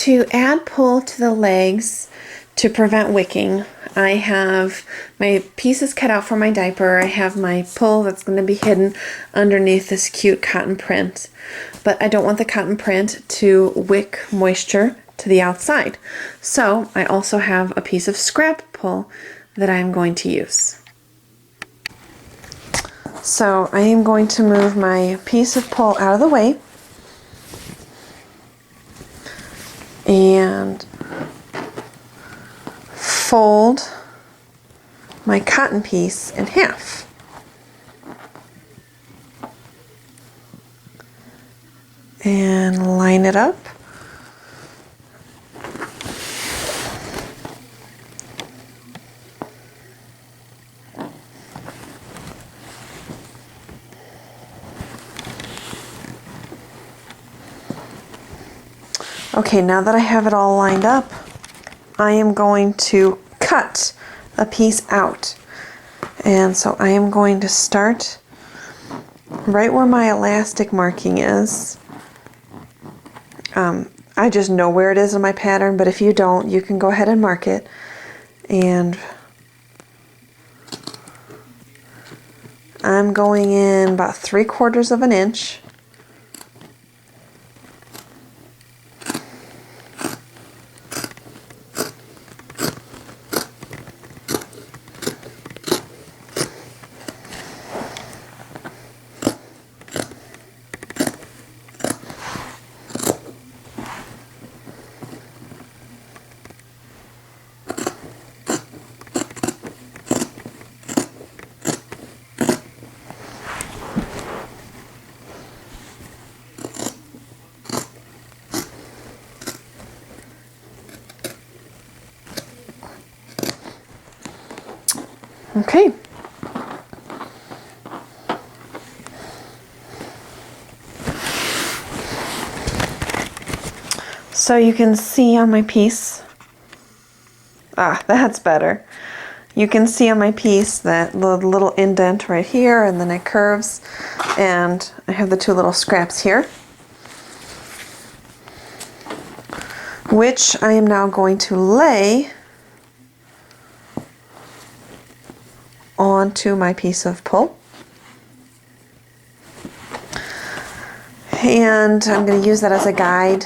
to add pull to the legs to prevent wicking, I have my pieces cut out for my diaper. I have my pull that's going to be hidden underneath this cute cotton print. But I don't want the cotton print to wick moisture to the outside. So I also have a piece of scrap pull that I'm going to use. So I am going to move my piece of pull out of the way and fold my cotton piece in half. And line it up. Okay, now that I have it all lined up, I am going to cut a piece out. And so I am going to start right where my elastic marking is. I just know where it is in my pattern, but if you don't, you can go ahead and mark it. And I'm going in about 3/4 of an inch. Okay. So you can see on my piece, that's better. You can see on my piece that the little indent right here, and then it curves, and I have the two little scraps here, which I am now going to lay onto my piece of pull. And I'm going to use that as a guide.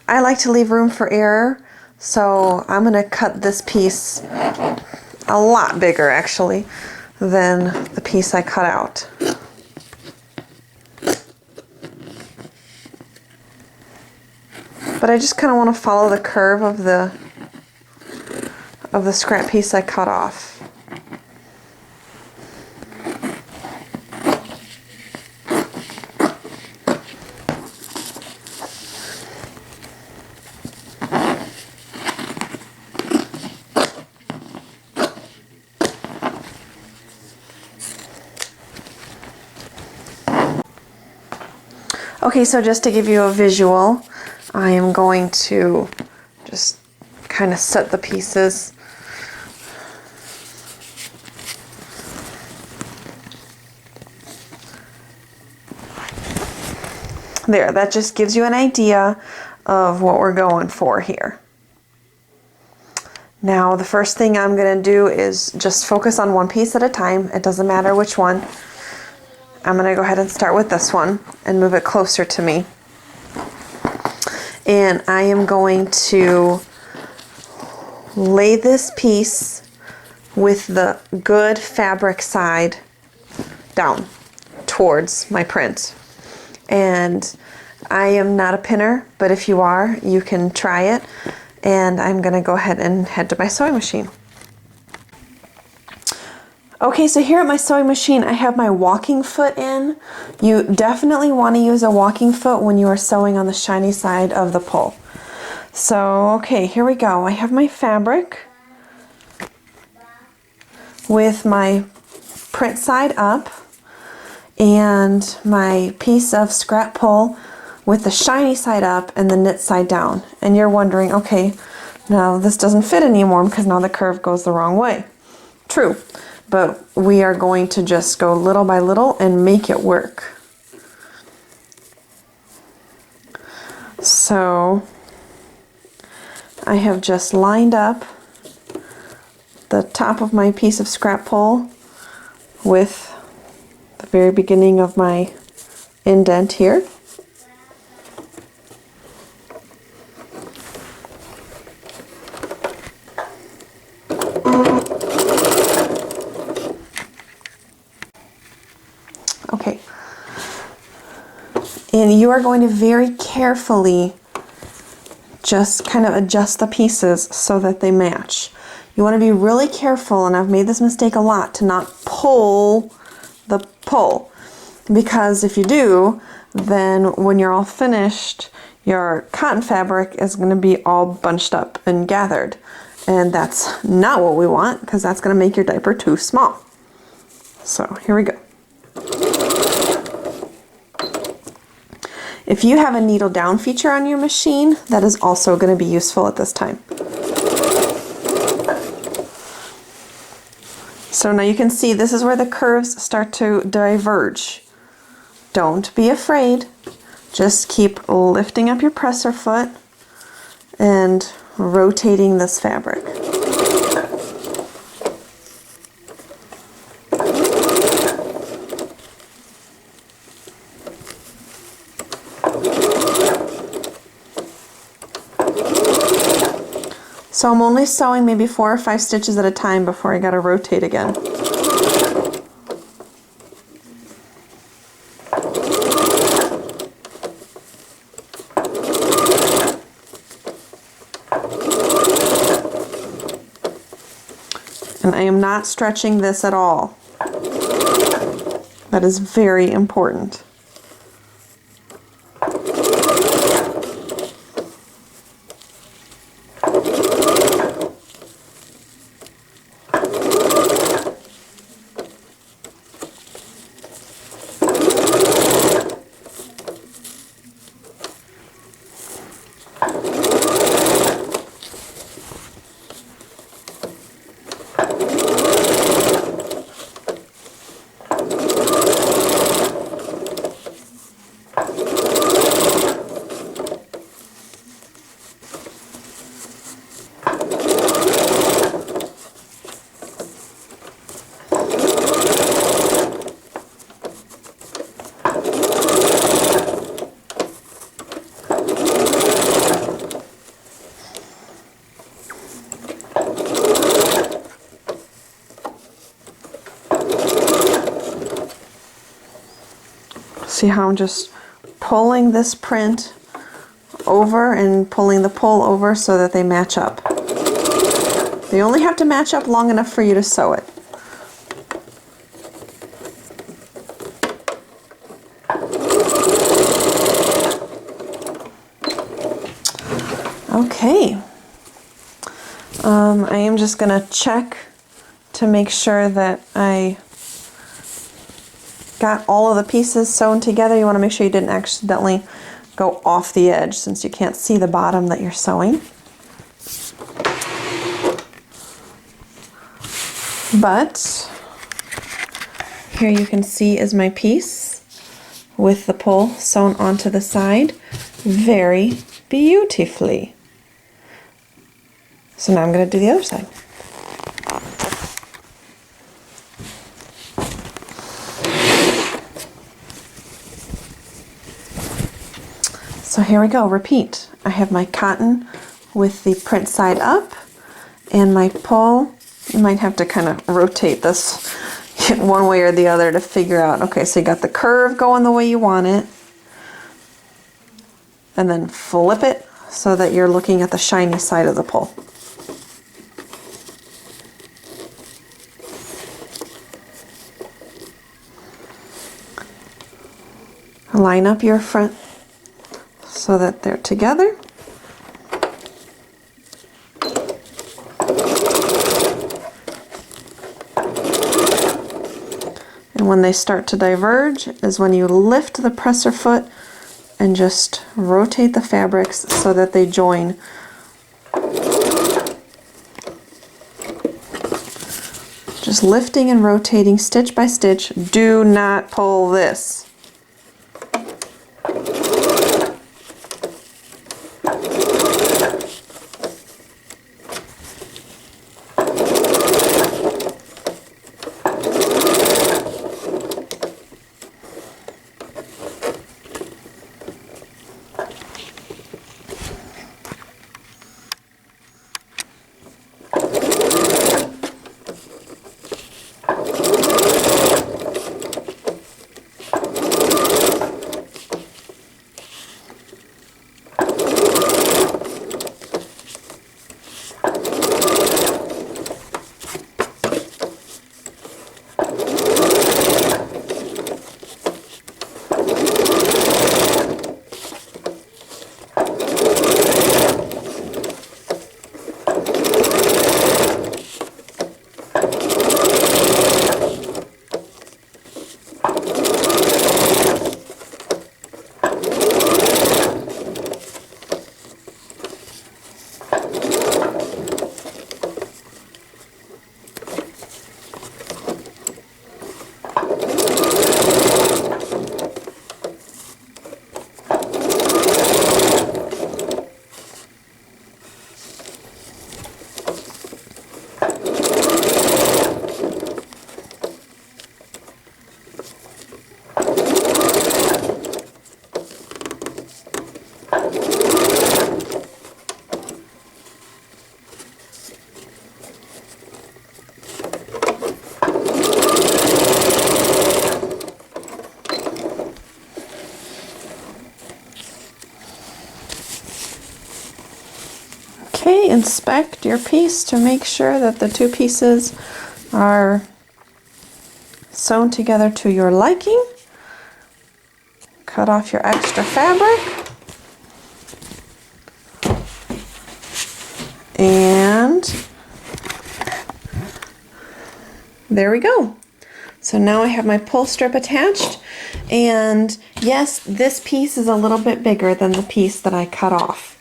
I like to leave room for error, so I'm going to cut this piece a lot bigger actually than the piece I cut out. But I just kind of want to follow the curve of the scrap piece I cut off. Okay, so just to give you a visual, I am going to just kind of set the pieces. There, that just gives you an idea of what we're going for here. Now, the first thing I'm going to do is just focus on one piece at a time. It doesn't matter which one. I'm going to go ahead and start with this one and move it closer to me. And I am going to lay this piece with the good fabric side down towards my print. And I am not a pinner, but if you are, you can try it. And I'm going to go ahead and head to my sewing machine. Okay, so here at my sewing machine, I have my walking foot in. You definitely want to use a walking foot when you are sewing on the shiny side of the pull. So, okay, here we go. I have my fabric with my print side up and my piece of scrap pull with the shiny side up and the knit side down. And you're wondering, okay, now this doesn't fit anymore because now the curve goes the wrong way. True. But we are going to just go little by little and make it work. So I have just lined up the top of my piece of scrap pole with the very beginning of my indent here. Okay, and you are going to very carefully just kind of adjust the pieces so that they match. You want to be really careful, and I've made this mistake a lot, to not pull the pull, because if you do, then when you're all finished, your cotton fabric is going to be all bunched up and gathered, and that's not what we want, because that's going to make your diaper too small. So here we go. If you have a needle down feature on your machine, that is also going to be useful at this time. So now you can see this is where the curves start to diverge. Don't be afraid. Just keep lifting up your presser foot and rotating this fabric. So I'm only sewing maybe 4 or 5 stitches at a time before I gotta rotate again. And I am not stretching this at all. That is very important. See how I'm just pulling this print over and pulling the pull over so that they match up. They only have to match up long enough for you to sew it. Okay. I am just going to check to make sure that I got all of the pieces sewn together. You want to make sure you didn't accidentally go off the edge, since you can't see the bottom that you're sewing. But here you can see is my piece with the pull sewn onto the side very beautifully. So now I'm going to do the other side. So here we go, repeat. I have my cotton with the print side up and my pull. You might have to kind of rotate this one way or the other to figure out. Okay, so you got the curve going the way you want it, and then flip it so that you're looking at the shiny side of the pull. Line up your front so that they're together. And when they start to diverge is when you lift the presser foot and just rotate the fabrics so that they join. Just lifting and rotating stitch by stitch. Do not pull this. inspect your piece to make sure that the two pieces are sewn together to your liking. Cut off your extra fabric. And there we go. So now I have my pull strip attached, and yes, this piece is a little bit bigger than the piece that I cut off.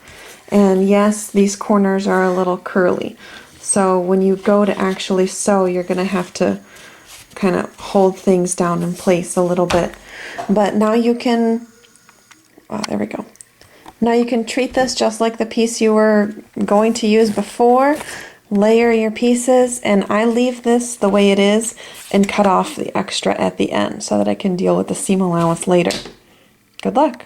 And yes, these corners are a little curly. So when you go to actually sew, you're going to have to kind of hold things down in place a little bit. But now you can, oh, there we go. Now you can treat this just like the piece you were going to use before. Layer your pieces, and I leave this the way it is and cut off the extra at the end so that I can deal with the seam allowance later. Good luck.